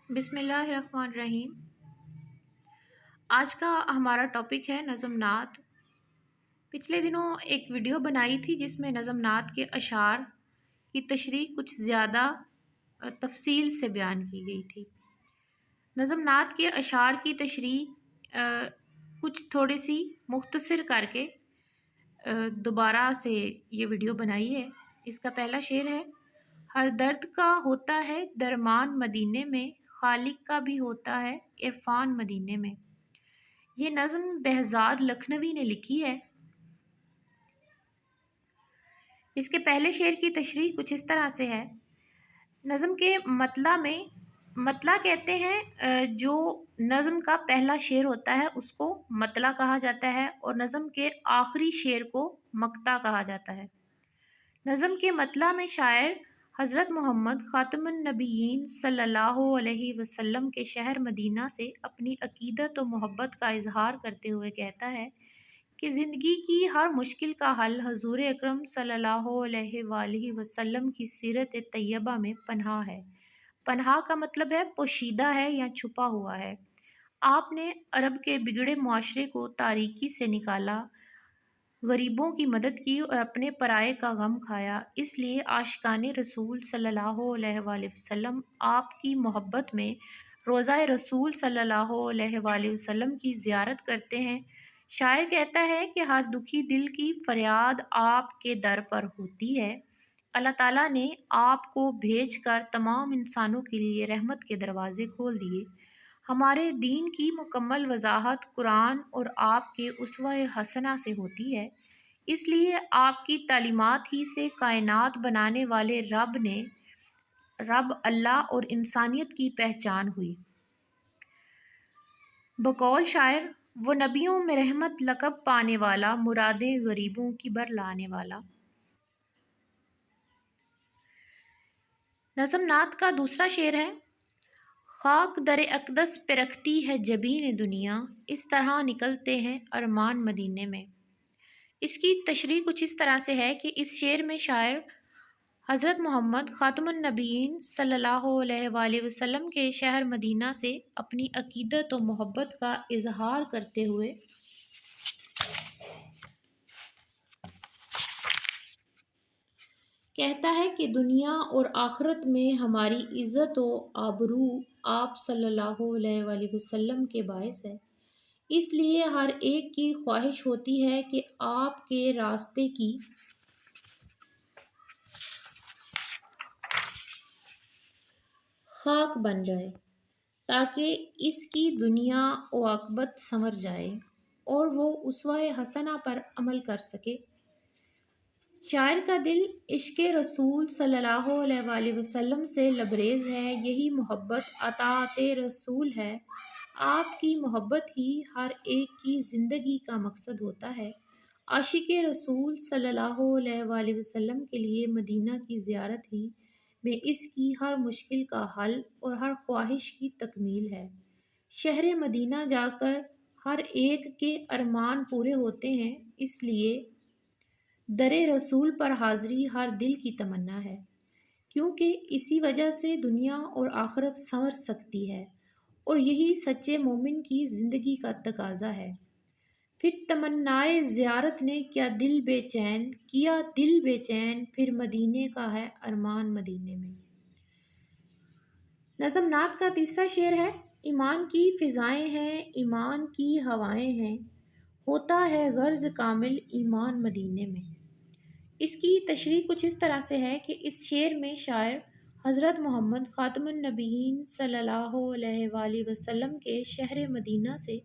بسم اللہ الرحمن الرحیم۔ آج کا ہمارا ٹاپک ہے نظم نعت۔ پچھلے دنوں ایک ویڈیو بنائی تھی جس میں نظم نعت کے اشعار کی تشریح کچھ زیادہ تفصیل سے بیان کی گئی تھی۔ نظم نعت کے اشعار کی تشریح کچھ تھوڑی سی مختصر کر کے دوبارہ سے یہ ویڈیو بنائی ہے۔ اس کا پہلا شعر ہے: ہر درد کا ہوتا ہے درمان مدینے میں، خالق کا بھی ہوتا ہے عرفان مدینے میں۔ یہ نظم بہزاد لکھنوی نے لکھی ہے۔ اس کے پہلے شعر کی تشریح کچھ اس طرح سے ہے: نظم کے مطلع کہتے ہیں جو نظم کا پہلا شعر ہوتا ہے اس کو مطلع کہا جاتا ہے، اور نظم کے آخری شعر کو مقطع کہا جاتا ہے۔ نظم کے مطلع میں شاعر حضرت محمد خاتم النبیین صلی اللہ علیہ وسلم کے شہر مدینہ سے اپنی عقیدت و محبت کا اظہار کرتے ہوئے کہتا ہے کہ زندگی کی ہر مشکل کا حل حضور اکرم صلی اللہ علیہ وآلہ وسلم کی سیرت طیبہ میں پنہاں ہے۔ پنہاں کا مطلب ہے پوشیدہ ہے یا چھپا ہوا ہے۔ آپ نے عرب کے بگڑے معاشرے کو تاریکی سے نکالا، غریبوں کی مدد کی اور اپنے پرائے کا غم کھایا۔ اس لیے عاشقان رسول صلی اللہ علیہ وآلہ وسلم آپ کی محبت میں روضہ رسول صلی اللہ علیہ وآلہ وسلم کی زیارت کرتے ہیں۔ شاعر کہتا ہے کہ ہر دکھی دل کی فریاد آپ کے در پر ہوتی ہے۔ اللہ تعالیٰ نے آپ کو بھیج کر تمام انسانوں کے لیے رحمت کے دروازے کھول دیے۔ ہمارے دین کی مکمل وضاحت قرآن اور آپ کے اسوہ حسنہ سے ہوتی ہے، اس لیے آپ کی تعلیمات ہی سے کائنات بنانے والے رب اللہ اور انسانیت کی پہچان ہوئی۔ بقول شاعر: وہ نبیوں میں رحمت لقب پانے والا، مرادیں غریبوں کی بر لانے والا۔ نظم نعت کا دوسرا شعر ہے: خاک در اقدس پہ رکھتی ہے جبین دنیا، اس طرح نکلتے ہیں ارمان مدینے میں۔ اس کی تشریح کچھ اس طرح سے ہے کہ اس شعر میں شاعر حضرت محمد خاتم النبیین صلی اللہ علیہ وآلہ وسلم کے شہر مدینہ سے اپنی عقیدت و محبت کا اظہار کرتے ہوئے کہتا ہے کہ دنیا اور آخرت میں ہماری عزت و آبرو آپ صلی اللہ علیہ وآلہ وسلم کے باعث ہے۔ اس لیے ہر ایک کی خواہش ہوتی ہے کہ آپ کے راستے کی خاک بن جائے، تاکہ اس کی دنیا و عاقبت سنور جائے اور وہ اسوہ حسنہ پر عمل کر سکے۔ شاعر کا دل عشق رسول صلی اللہ علیہ وآلہ وسلم سے لبریز ہے۔ یہی محبت اطاعت رسول ہے۔ آپ کی محبت ہی ہر ایک کی زندگی کا مقصد ہوتا ہے۔ عاشق رسول صلی اللہ علیہ وآلہ وسلم کے لیے مدینہ کی زیارت ہی میں اس کی ہر مشکل کا حل اور ہر خواہش کی تکمیل ہے۔ شہر مدینہ جا کر ہر ایک کے ارمان پورے ہوتے ہیں، اس لیے در رسول پر حاضری ہر دل کی تمنا ہے، کیونکہ اسی وجہ سے دنیا اور آخرت سنور سکتی ہے، اور یہی سچے مومن کی زندگی کا تقاضا ہے۔ پھر تمنائے زیارت نے کیا دل بے چین، پھر مدینے کا ہے ارمان مدینے میں۔ نظم نعت کا تیسرا شعر ہے: ایمان کی فضائیں ہیں، ایمان کی ہوائیں ہیں، ہوتا ہے غرض کامل ایمان مدینے میں۔ اس کی تشریح کچھ اس طرح سے ہے کہ اس شعر میں شاعر حضرت محمد خاتم النبیین صلی اللہ علیہ وآلہ وسلم کے شہر مدینہ سے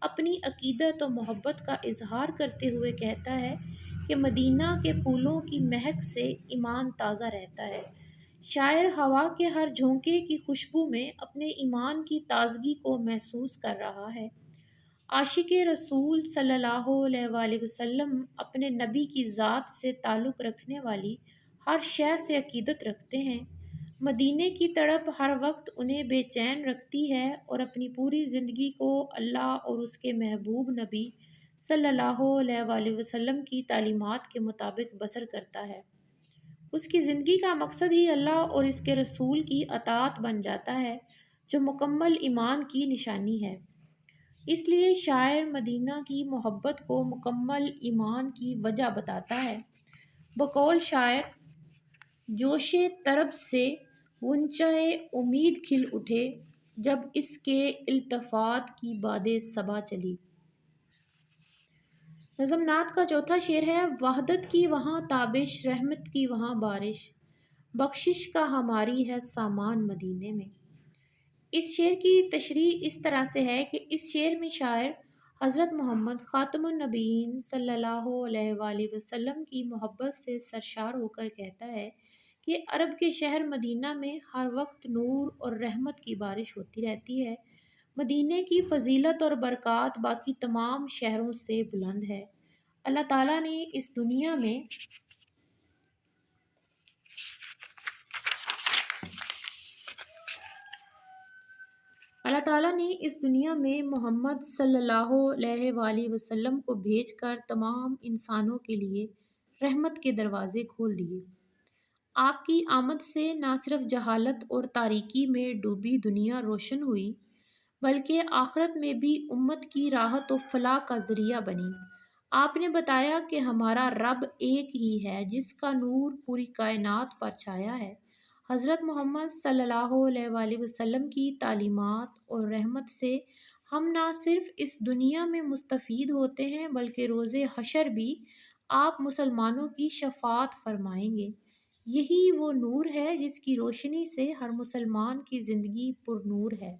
اپنی عقیدت و محبت کا اظہار کرتے ہوئے کہتا ہے کہ مدینہ کے پھولوں کی مہک سے ایمان تازہ رہتا ہے۔ شاعر ہوا کے ہر جھونکے کی خوشبو میں اپنے ایمان کی تازگی کو محسوس کر رہا ہے۔ عاشق رسول صلی اللہ علیہ وآلہ وسلم اپنے نبی کی ذات سے تعلق رکھنے والی ہر شے سے عقیدت رکھتے ہیں۔ مدینے کی تڑپ ہر وقت انہیں بے چین رکھتی ہے اور اپنی پوری زندگی کو اللہ اور اس کے محبوب نبی صلی اللہ علیہ وآلہ وسلم کی تعلیمات کے مطابق بسر کرتا ہے۔ اس کی زندگی کا مقصد ہی اللہ اور اس کے رسول کی اطاعت بن جاتا ہے۔ جو مکمل ایمان کی نشانی ہے۔ اس لیے شاعر مدینہ کی محبت کو مکمل ایمان کی وجہ بتاتا ہے۔ بقول شاعر: جوش طرب سے غنچۂ امید کھل اٹھے، جب اس کے التفات کی باد صبا چلی۔ نظم نعت کا چوتھا شعر ہے: وحدت کی وہاں تابش، رحمت کی وہاں بارش، بخشش کا ہماری ہے سامان مدینے میں۔ اس شعر کی تشریح اس طرح سے ہے کہ اس شعر میں شاعر حضرت محمد خاتم النبیین صلی اللہ علیہ وآلہ وسلم کی محبت سے سرشار ہو کر کہتا ہے کہ عرب کے شہر مدینہ میں ہر وقت نور اور رحمت کی بارش ہوتی رہتی ہے۔ مدینے کی فضیلت اور برکات باقی تمام شہروں سے بلند ہے۔ اللہ تعالیٰ نے اس دنیا میں محمد صلی اللہ علیہ وآلہ وسلم کو بھیج کر تمام انسانوں کے لیے رحمت کے دروازے کھول دیے۔ آپ کی آمد سے نہ صرف جہالت اور تاریکی میں ڈوبی دنیا روشن ہوئی، بلکہ آخرت میں بھی امت کی راحت و فلاح کا ذریعہ بنی۔ آپ نے بتایا کہ ہمارا رب ایک ہی ہے جس کا نور پوری کائنات پر چھایا ہے۔ حضرت محمد صلی اللہ علیہ وآلہ وسلم کی تعلیمات اور رحمت سے ہم نہ صرف اس دنیا میں مستفید ہوتے ہیں بلکہ روز حشر بھی آپ مسلمانوں کی شفاعت فرمائیں گے۔ یہی وہ نور ہے جس کی روشنی سے ہر مسلمان کی زندگی پر نور ہے،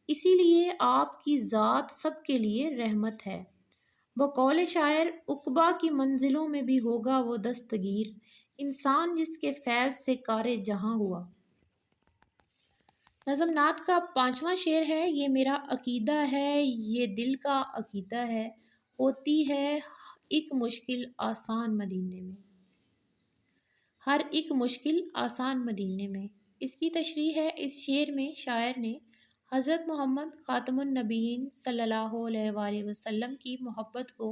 اسی لیے آپ کی ذات سب کے لیے رحمت ہے۔ بقول شاعر: عقبیٰ کی منزلوں میں بھی ہوگا وہ دستگیر، انسان جس کے فیض سے کار جہاں ہوا۔ نظم نعت کا پانچواں شعر ہے: یہ میرا عقیدہ ہے، یہ دل کا عقیدہ ہے، ہوتی ہے ایک مشکل آسان مدینے میں۔ ہر ایک مشکل آسان مدینے میں۔ اس کی تشریح ہے: اس شعر میں شاعر نے حضرت محمد خاتم النبیین صلی اللہ علیہ وآلہ وسلم کی محبت کو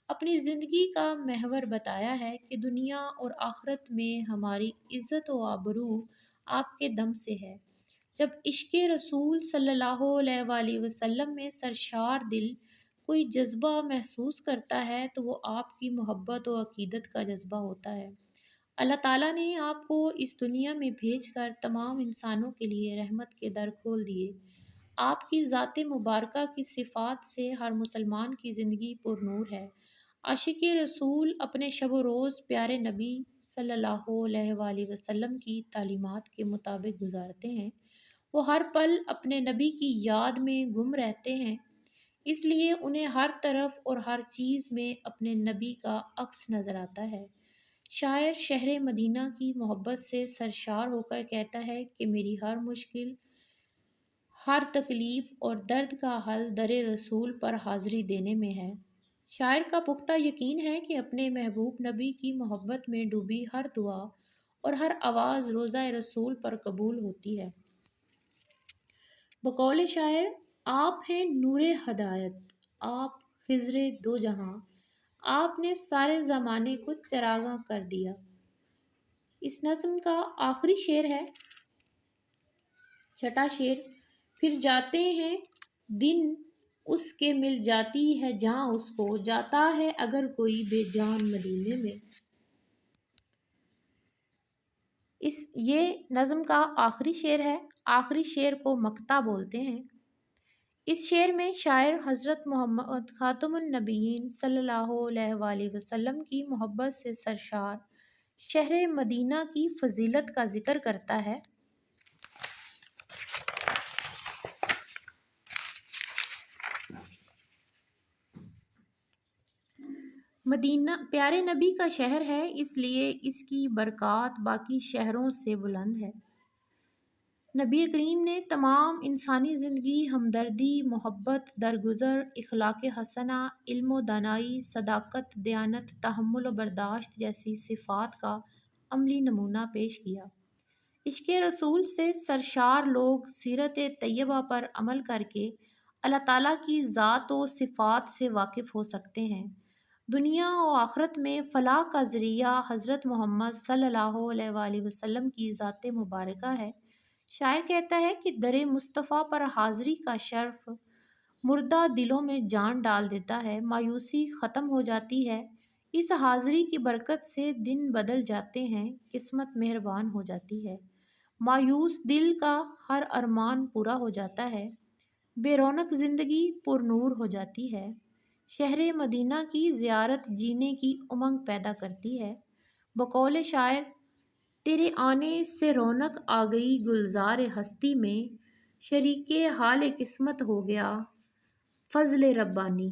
اپنی زندگی کا محور بتایا ہے کہ دنیا اور آخرت میں ہماری عزت و آبرو آپ کے دم سے ہے۔ جب عشق رسول صلی اللہ علیہ وآلہ وسلم میں سرشار دل کوئی جذبہ محسوس کرتا ہے تو وہ آپ کی محبت و عقیدت کا جذبہ ہوتا ہے۔ اللہ تعالیٰ نے آپ کو اس دنیا میں بھیج کر تمام انسانوں کے لیے رحمت کے در کھول دیے۔ آپ کی ذات مبارکہ کی صفات سے ہر مسلمان کی زندگی پر نور ہے۔ عاشق رسول اپنے شب و روز پیارے نبی صلی اللہ علیہ وآلہ وسلم کی تعلیمات کے مطابق گزارتے ہیں۔ وہ ہر پل اپنے نبی کی یاد میں گم رہتے ہیں، اس لیے انہیں ہر طرف اور ہر چیز میں اپنے نبی کا عکس نظر آتا ہے۔ شاعر شہر مدینہ کی محبت سے سرشار ہو کر کہتا ہے کہ میری ہر مشکل، ہر تکلیف اور درد کا حل در رسول پر حاضری دینے میں ہے۔ شاعر کا پختہ یقین ہے کہ اپنے محبوب نبی کی محبت میں ڈوبی ہر دعا اور ہر آواز روضہ رسول پر قبول ہوتی ہے۔ بقول شاعر: آپ ہیں نور ہدایت، آپ خضر دو جہاں، آپ نے سارے زمانے کو چراغاں کر دیا۔ اس نظم کا آخری شعر ہے چھٹا شعر: پھر جاتے ہیں دن اس کے مل جاتی ہے جاں اس کو، جاتا ہے اگر کوئی بے جان مدینے میں۔ یہ نظم کا آخری شعر ہے۔ آخری شعر کو مقطع بولتے ہیں۔ اس شعر میں شاعر حضرت محمد خاتم النبیین صلی اللہ علیہ وآلہ وسلم کی محبت سے سرشار شہر مدینہ کی فضیلت کا ذکر کرتا ہے۔ مدینہ پیارے نبی کا شہر ہے، اس لیے اس کی برکات باقی شہروں سے بلند ہے۔ نبی کریم نے تمام انسانی زندگی ہمدردی، محبت، درگزر، اخلاق حسنہ، علم و دانائی، صداقت، دیانت، تحمل و برداشت جیسی صفات کا عملی نمونہ پیش کیا۔ عشق رسول سے سرشار لوگ سیرت طیبہ پر عمل کر کے اللہ تعالیٰ کی ذات و صفات سے واقف ہو سکتے ہیں۔ دنیا و آخرت میں فلاح کا ذریعہ حضرت محمد صلی اللہ علیہ وآلہ وسلم کی ذات مبارکہ ہے۔ شاعر کہتا ہے کہ در مصطفیٰ پر حاضری کا شرف مردہ دلوں میں جان ڈال دیتا ہے، مایوسی ختم ہو جاتی ہے، اس حاضری کی برکت سے دن بدل جاتے ہیں، قسمت مہربان ہو جاتی ہے، مایوس دل کا ہر ارمان پورا ہو جاتا ہے، بے رونق زندگی پر نور ہو جاتی ہے، شہر مدینہ کی زیارت جینے کی امنگ پیدا کرتی ہے۔ بقول شاعر، تیرے آنے سے رونق آ گئی گلزار ہستی میں، شریک حال قسمت ہو گیا فضل ربانی۔